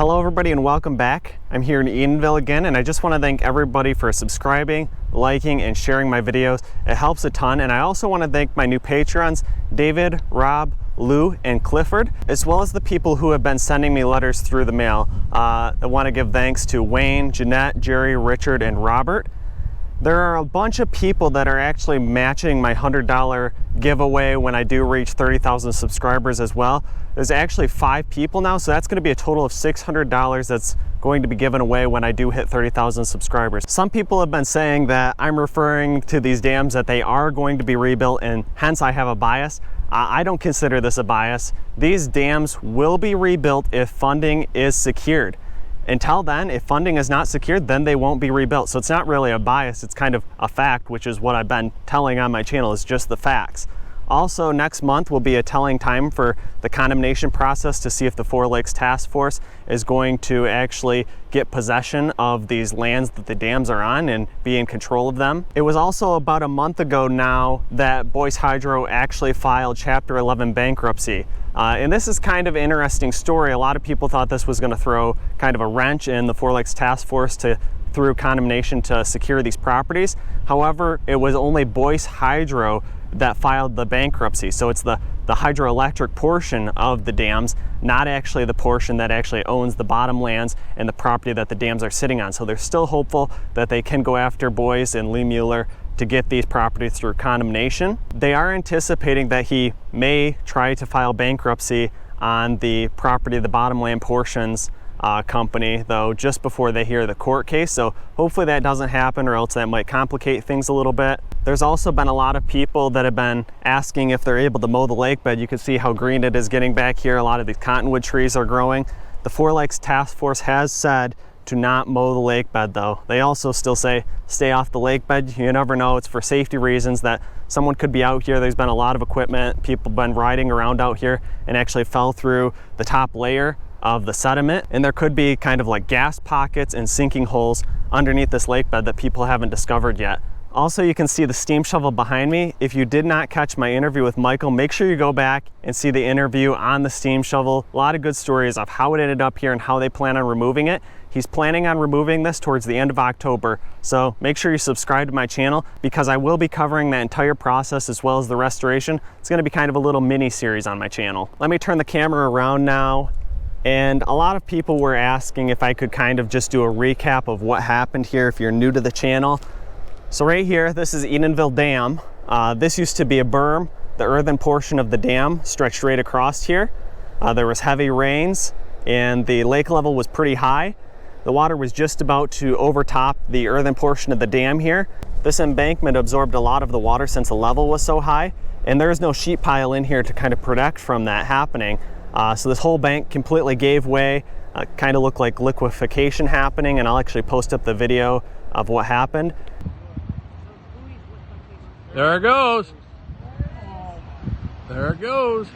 Hello everybody and welcome back. I'm here in Edenville again, and I just want to thank everybody for subscribing, liking, and sharing my videos. It helps a ton. And I also want to thank my new Patreons, David, Rob, Lou, and Clifford, as well as the people who have been sending me letters through the mail. I want to give thanks to Wayne, Jeanette, Jerry, Richard, and Robert. There are a bunch of people that are actually matching my $100 giveaway when I do reach 30,000 subscribers as well. There's actually 5 people now, so that's going to be a total of $600 that's going to be given away when I do hit 30,000 subscribers. Some people have been saying that I'm referring to these dams that they are going to be rebuilt, and hence I have a bias. I don't consider this a bias. These dams will be rebuilt if funding is secured. Until then, if funding is not secured, then they won't be rebuilt. So it's not really a bias, it's kind of a fact, which is what I've been telling on my channel, is just the facts. Also, next month will be a telling time for the condemnation process to see if the Four Lakes Task Force is going to actually get possession of these lands that the dams are on and be in control of them. It was also about a month ago now that Boyce Hydro actually filed Chapter 11 bankruptcy. And this is kind of an interesting story. A lot of people thought this was going to throw kind of a wrench in the Four Lakes Task Force through condemnation to secure these properties. However, it was only Boyce Hydro that filed the bankruptcy. So it's the hydroelectric portion of the dams, not actually the portion that actually owns the bottom lands and the property that the dams are sitting on. So they're still hopeful that they can go after Boyce and Lee Mueller to get these properties through condemnation. They are anticipating that he may try to file bankruptcy on the property, the bottom land portions company, though, just before they hear the court case. So hopefully that doesn't happen, or else that might complicate things a little bit. There's also been a lot of people that have been asking if they're able to mow the lake bed. You can see how green it is getting back here. A lot of these cottonwood trees are growing. The Four Lakes Task Force has said to not mow the lake bed, though. They also still say stay off the lake bed. You never know, it's for safety reasons that someone could be out here. There's been a lot of equipment. People have been riding around out here and actually fell through the top layer of the sediment, and there could be kind of like gas pockets and sinking holes underneath this lake bed that people haven't discovered yet. Also, you can see the steam shovel behind me. If you did not catch my interview with Michael, make sure you go back and see the interview on the steam shovel. A lot of good stories of how it ended up here and how they plan on removing it. He's planning on removing this towards the end of October. So make sure you subscribe to my channel, because I will be covering that entire process as well as the restoration. It's gonna be kind of a little mini series on my channel. Let me turn the camera around now. And a lot of people were asking if I could kind of just do a recap of what happened here if you're new to the channel. So right here, this is Edenville Dam. This used to be a berm. The earthen portion of the dam stretched right across here. There was heavy rains and the lake level was pretty high. The water was just about to overtop the earthen portion of the dam here. This embankment absorbed a lot of the water since the level was so high, and there is no sheet pile in here to kind of protect from that happening. So this whole bank completely gave way, kind of looked like liquefaction happening, and I'll actually post up the video of what happened. There it goes. There it goes.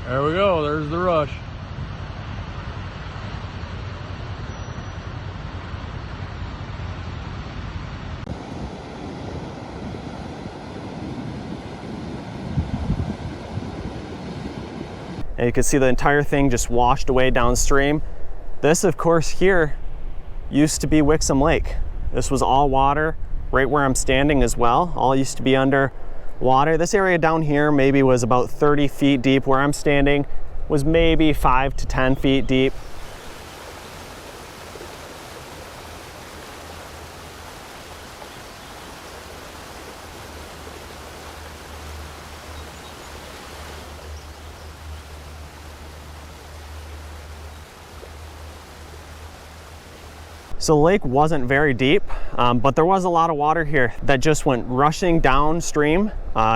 There we go. There's the rush. And you can see the entire thing just washed away downstream. This, of course, here used to be Wixom Lake. This was all water right where I'm standing as well. All used to be under water. This area down here maybe was about 30 feet deep. Where I'm standing was maybe 5 to 10 feet deep. So the lake wasn't very deep, but there was a lot of water here that just went rushing downstream,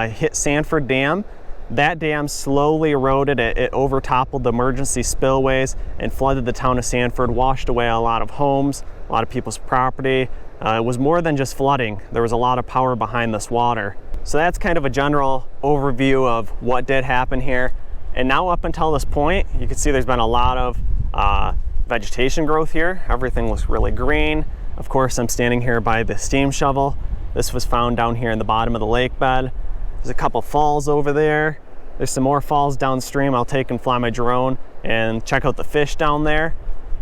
hit Sanford Dam. That dam slowly eroded, it overtoppled the emergency spillways and flooded the town of Sanford, washed away a lot of homes, a lot of people's property. It was more than just flooding. There was a lot of power behind this water. So that's kind of a general overview of what did happen here. And now up until this point, you can see there's been a lot of vegetation growth here. Everything looks really green. Of course, I'm standing here by the steam shovel. This was found down here in the bottom of the lake bed. There's a couple falls over there. There's some more falls downstream. I'll take and fly my drone and check out the fish down there.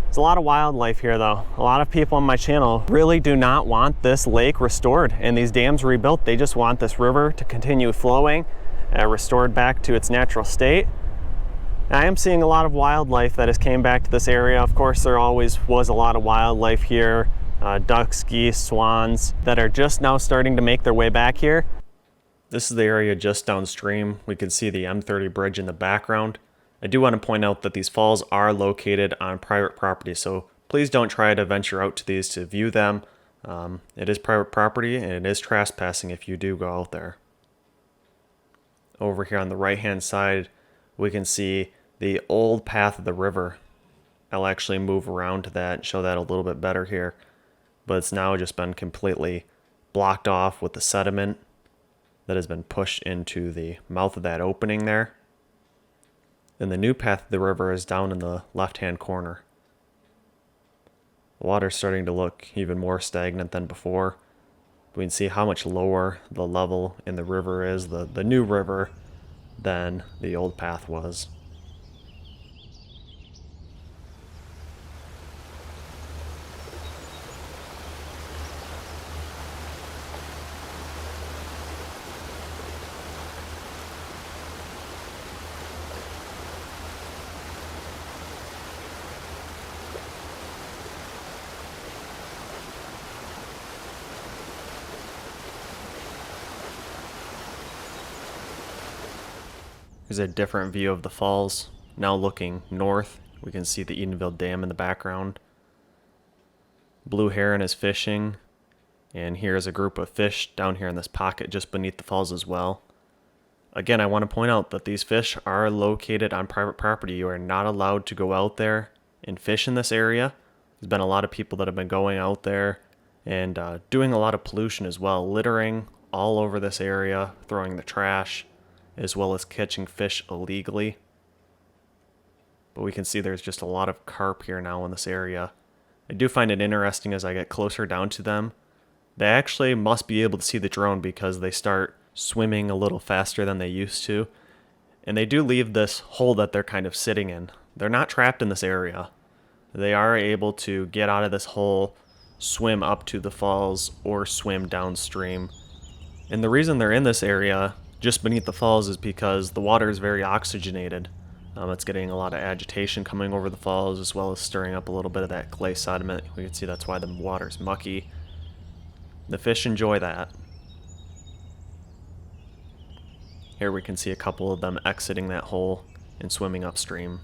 There's a lot of wildlife here though. A lot of people on my channel really do not want this lake restored and these dams rebuilt. They just want this river to continue flowing, restored back to its natural state. I am seeing a lot of wildlife that has came back to this area. Of course, there always was a lot of wildlife here. Ducks, geese, swans that are just now starting to make their way back here. This is the area just downstream. We can see the M30 Bridge in the background. I do want to point out that these falls are located on private property, so please don't try to venture out to these to view them. It is private property and it is trespassing if you do go out there. Over here on the right hand side, we can see the old path of the river. I'll actually move around to that and show that a little bit better here. But it's now just been completely blocked off with the sediment that has been pushed into the mouth of that opening there. And the new path of the river is down in the left-hand corner. The water's starting to look even more stagnant than before. We can see how much lower the level in the river is, the new river, than the old path was. Here's a different view of the falls. Now looking north, we can see the Edenville Dam in the background. Blue heron is fishing, and here's a group of fish down here in this pocket just beneath the falls as well. Again, I want to point out that these fish are located on private property. You are not allowed to go out there and fish in this area. There's been a lot of people that have been going out there and doing a lot of pollution as well, littering all over this area, throwing the trash, as well as catching fish illegally. But we can see there's just a lot of carp here now in this area. I do find it interesting as I get closer down to them. They actually must be able to see the drone because they start swimming a little faster than they used to. And they do leave this hole that they're kind of sitting in. They're not trapped in this area. They are able to get out of this hole, swim up to the falls, or swim downstream. And the reason they're in this area just beneath the falls is because the water is very oxygenated. It's getting a lot of agitation coming over the falls, as well as stirring up a little bit of that clay sediment. We can see that's why the water's mucky. The fish enjoy that. Here we can see a couple of them exiting that hole and swimming upstream.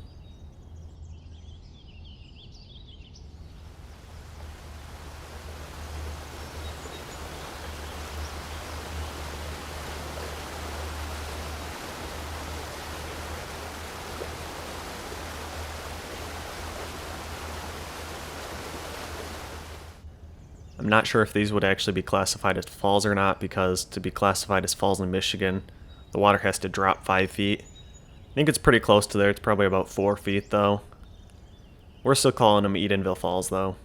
I'm not sure if these would actually be classified as falls or not, because to be classified as falls in Michigan, the water has to drop 5 feet. I think it's pretty close to there. It's probably about 4 feet though. We're still calling them Edenville Falls though.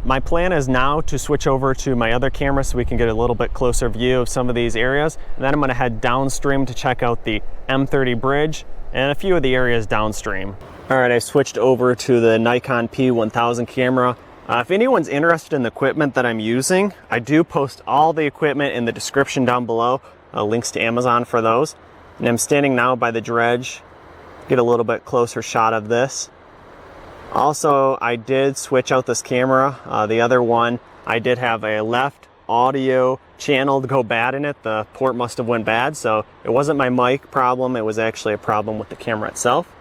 My plan is now to switch over to my other camera so we can get a little bit closer view of some of these areas. And then I'm going to head downstream to check out the M30 Bridge and a few of the areas downstream. Alright, I switched over to the Nikon P1000 camera. If anyone's interested in the equipment that I'm using, I do post all the equipment in the description down below, links to Amazon for those. And I'm standing now by the dredge, get a little bit closer shot of this. Also, I did switch out this camera. The other one, I did have a left audio channel to go bad in it. The port must have went bad, so it wasn't my mic problem, it was actually a problem with the camera itself.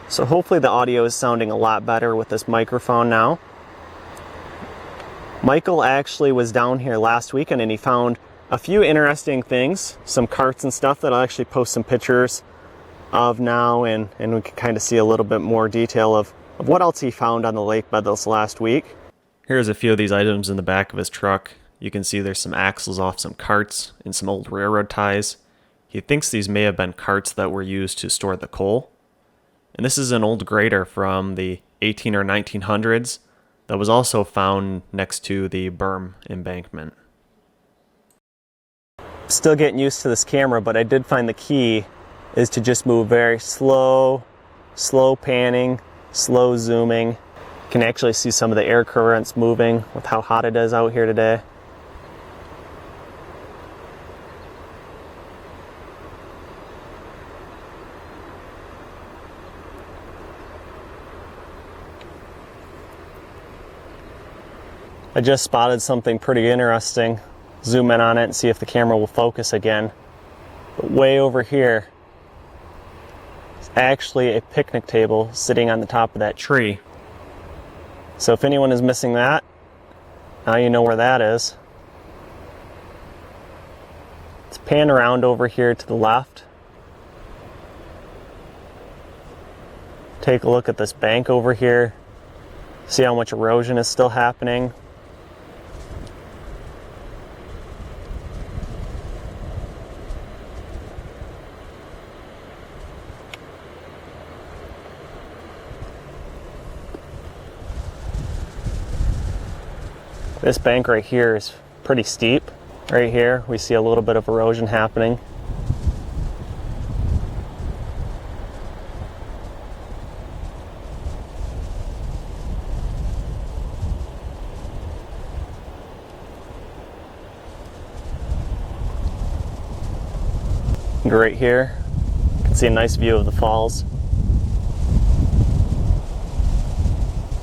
So hopefully the audio is sounding a lot better with this microphone now. Michael actually was down here last weekend and he found a few interesting things, some carts and stuff that I'll actually post some pictures of now, and we can kind of see a little bit more detail of what else he found on the lake bed this last week. Here's a few of these items in the back of his truck. You can see there's some axles off some carts and some old railroad ties. He thinks these may have been carts that were used to store the coal. And this is an old grader from the 18 or 1900s. that was also found next to the berm embankment. Still getting used to this camera, but I did find the key is to just move very slow panning, slow zooming. You can actually see some of the air currents moving with how hot it is out here today. I just spotted something pretty interesting. Zoom in on it and see if the camera will focus again. But way over here is actually a picnic table sitting on the top of that tree. So if anyone is missing that, now you know where that is. Let's pan around over here to the left. Take a look at this bank over here. See how much erosion is still happening. This bank right here is pretty steep. Right here, we see a little bit of erosion happening. And right here, you can see a nice view of the falls.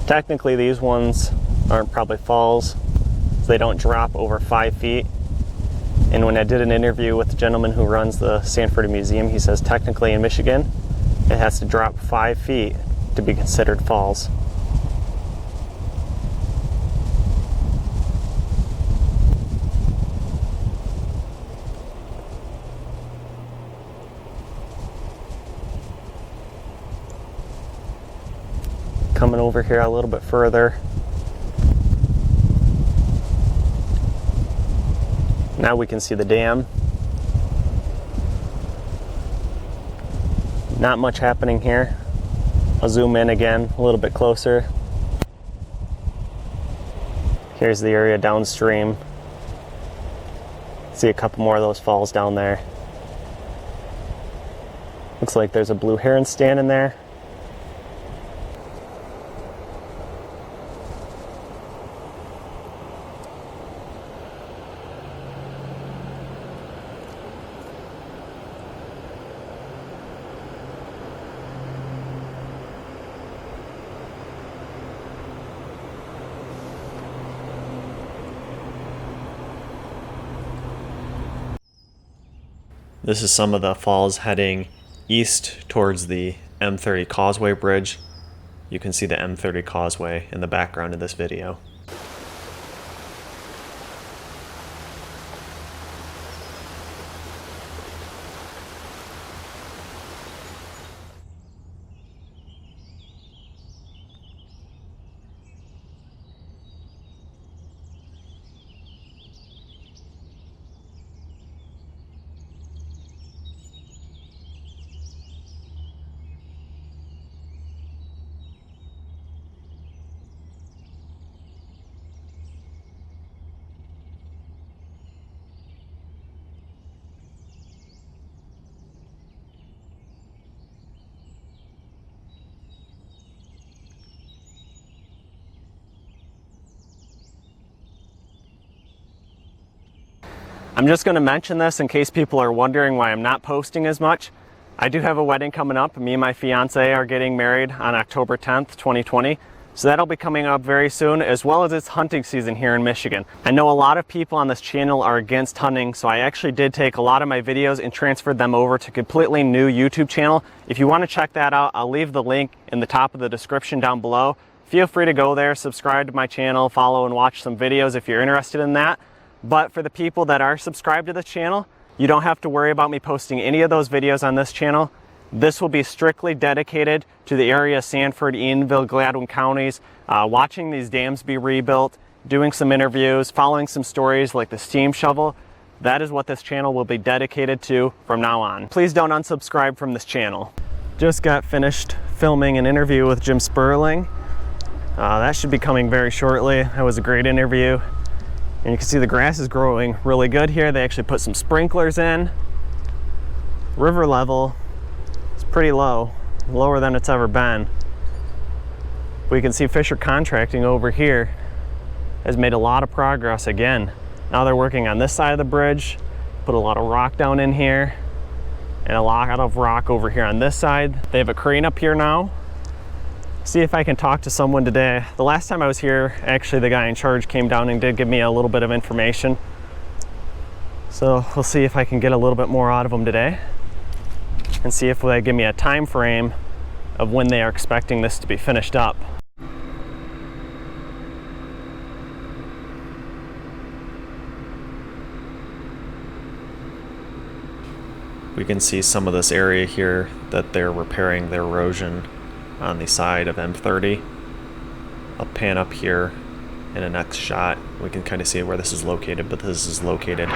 Technically, these ones aren't probably falls. They don't drop over 5 feet. And when I did an interview with the gentleman who runs the Sanford Museum, he says technically in Michigan, it has to drop 5 feet to be considered falls. Coming over here a little bit further. Now we can see the dam. Not much happening here. I'll zoom in again a little bit closer. Here's the area downstream. See a couple more of those falls down there. Looks like there's a blue heron standing there. This is some of the falls heading east towards the M30 Causeway Bridge. You can see the M30 Causeway in the background of this video. I'm just going to mention this in case people are wondering why I'm not posting as much. I do have a wedding coming up. Me and my fiance are getting married on October 10th, 2020. So that'll be coming up very soon, as well as it's hunting season here in Michigan. I know a lot of people on this channel are against hunting, so I actually did take a lot of my videos and transferred them over to a completely new YouTube channel. If you want to check that out, I'll leave the link in the top of the description down below. Feel free to go there, subscribe to my channel, follow and watch some videos if you're interested in that. But for the people that are subscribed to this channel, you don't have to worry about me posting any of those videos on this channel. This will be strictly dedicated to the area of Sanford, Edenville, Gladwin counties, watching these dams be rebuilt, doing some interviews, following some stories like the steam shovel. That is what this channel will be dedicated to from now on. Please don't unsubscribe from this channel. Just got finished filming an interview with Jim Sperling. That should be coming very shortly. That was a great interview. And you can see the grass is growing really good here. They actually put some sprinklers in. River level is pretty low, lower than it's ever been. We can see Fisher Contracting over here has made a lot of progress again. Now they're working on this side of the bridge, put a lot of rock down in here, and a lot of rock over here on this side. They have a crane up here now. See if I can talk to someone today. The last time I was here, actually the guy in charge came down and did give me a little bit of information. So we'll see if I can get a little bit more out of them today and see if they give me a time frame of when they are expecting this to be finished up. We can see some of this area here that they're repairing the erosion on the side of M30. I'll pan up here in a next shot. We can kind of see where this is located, but this is located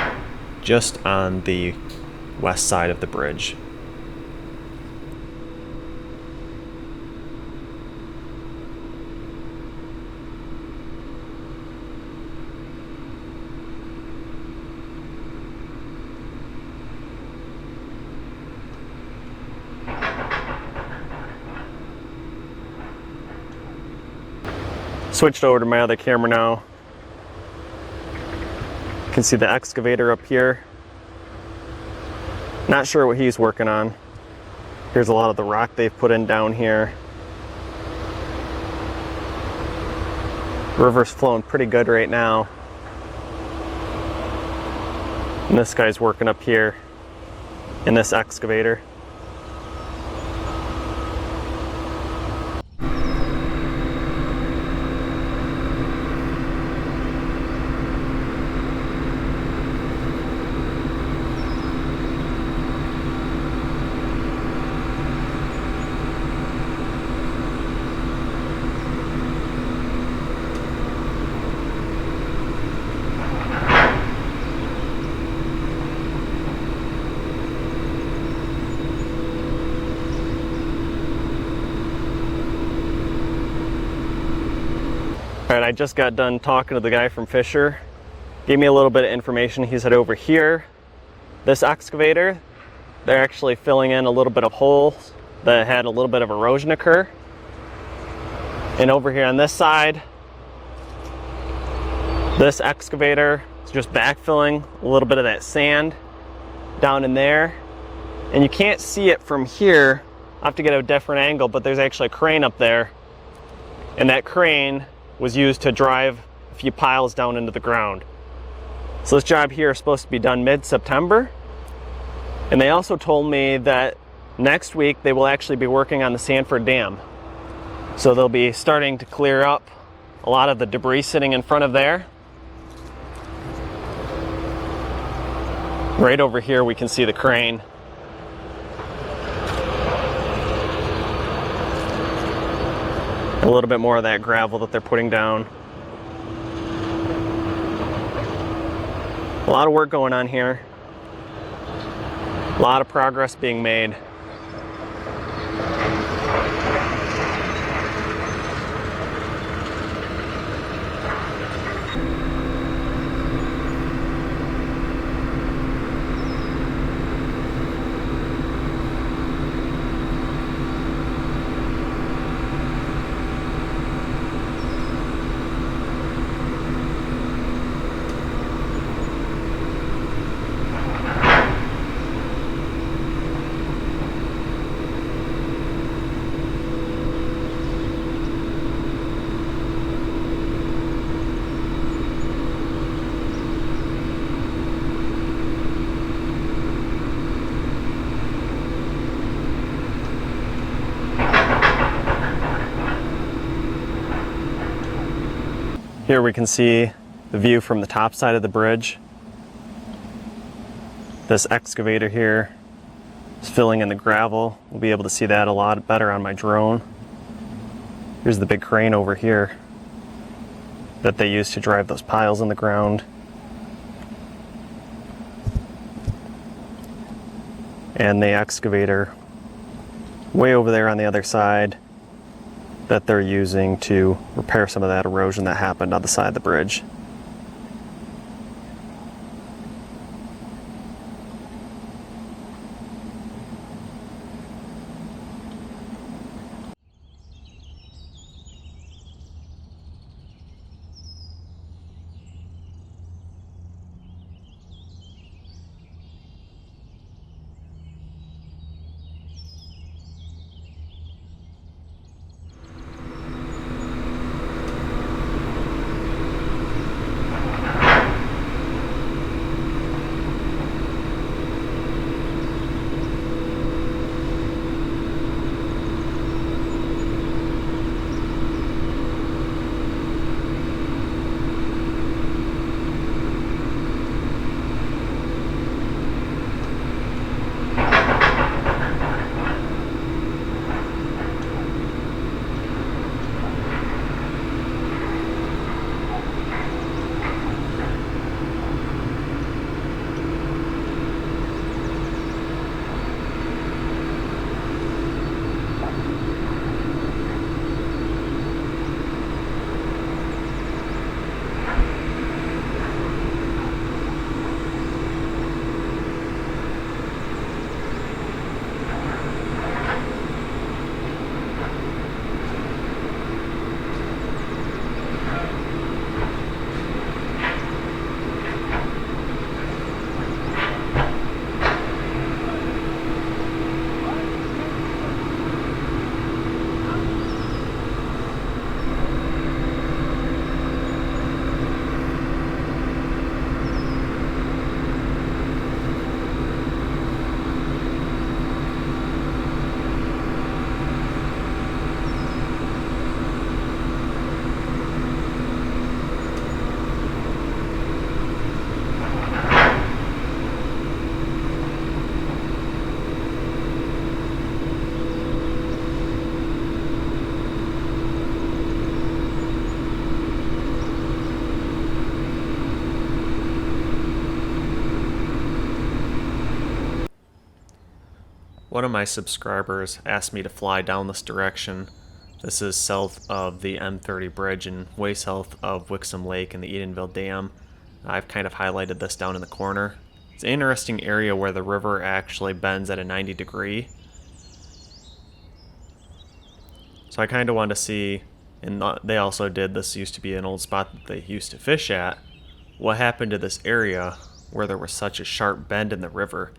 just on the west side of the bridge. Switched over to my other camera now. You can see the excavator up here. Not sure what he's working on. Here's a lot of the rock they've put in down here. River's flowing pretty good right now. And this guy's working up here in this excavator. Alright, I just got done talking to the guy from Fisher. Gave me a little bit of information. He said over here, this excavator, they're actually filling in a little bit of holes that had a little bit of erosion occur. And over here on this side, this excavator is just backfilling a little bit of that sand down in there. And you can't see it from here. I have to get a different angle, but there's actually a crane up there. And that crane was used to drive a few piles down into the ground. So this job here is supposed to be done mid-September. And they also told me that next week they will actually be working on the Sanford Dam. So they'll be starting to clear up a lot of the debris sitting in front of there. Right over here we can see the crane. A little bit more of that gravel that they're putting down. A lot of work going on here. A lot of progress being made. Here we can see the view from the top side of the bridge. This excavator here is filling in the gravel. We'll be able to see that a lot better on my drone. Here's the big crane over here that they use to drive those piles in the ground. And the excavator way over there on the other side. that they're using to repair some of that erosion that happened on the side of the bridge. One of my subscribers asked me to fly down this direction. This is south of the M30 Bridge and way south of Wixom Lake and the Edenville Dam. I've kind of highlighted this down in the corner. It's an interesting area where the river actually bends at a 90-degree. So I kind of wanted to see, and they also did, this used to be an old spot that they used to fish at, what happened to this area where there was such a sharp bend in the river.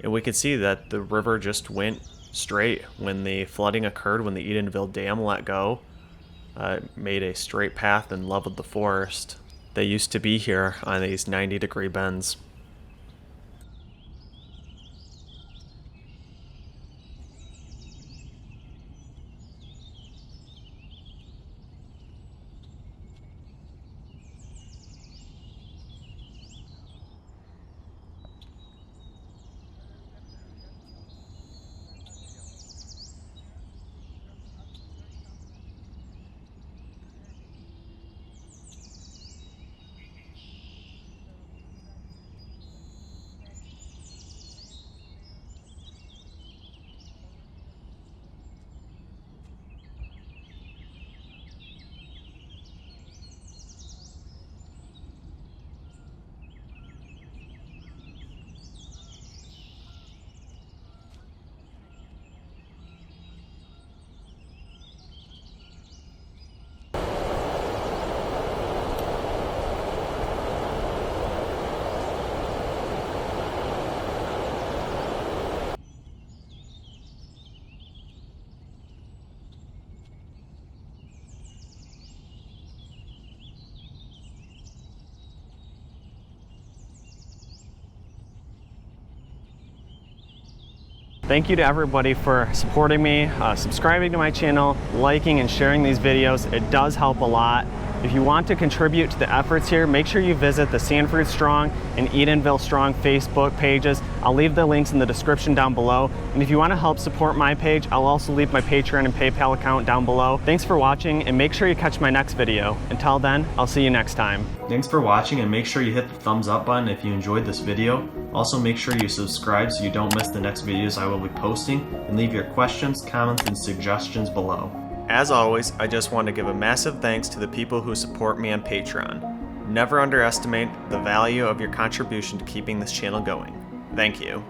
And we could see that the river just went straight when the flooding occurred, when the Edenville Dam let go. It made a straight path and leveled the forest. They used to be here on these 90-degree bends. Thank you to everybody for supporting me, subscribing to my channel, liking and sharing these videos. It does help a lot. If you want to contribute to the efforts here, make sure you visit the Sanford Strong and Edenville Strong Facebook pages. I'll leave the links in the description down below. And if you want to help support my page, I'll also leave my Patreon and PayPal account down below. Thanks for watching, and make sure you catch my next video. Until then, I'll see you next time. Thanks for watching, and make sure you hit the thumbs up button if you enjoyed this video. Also, make sure you subscribe so you don't miss the next videos I will be posting, and leave your questions, comments, and suggestions below. As always, I just want to give a massive thanks to the people who support me on Patreon. Never underestimate the value of your contribution to keeping this channel going. Thank you.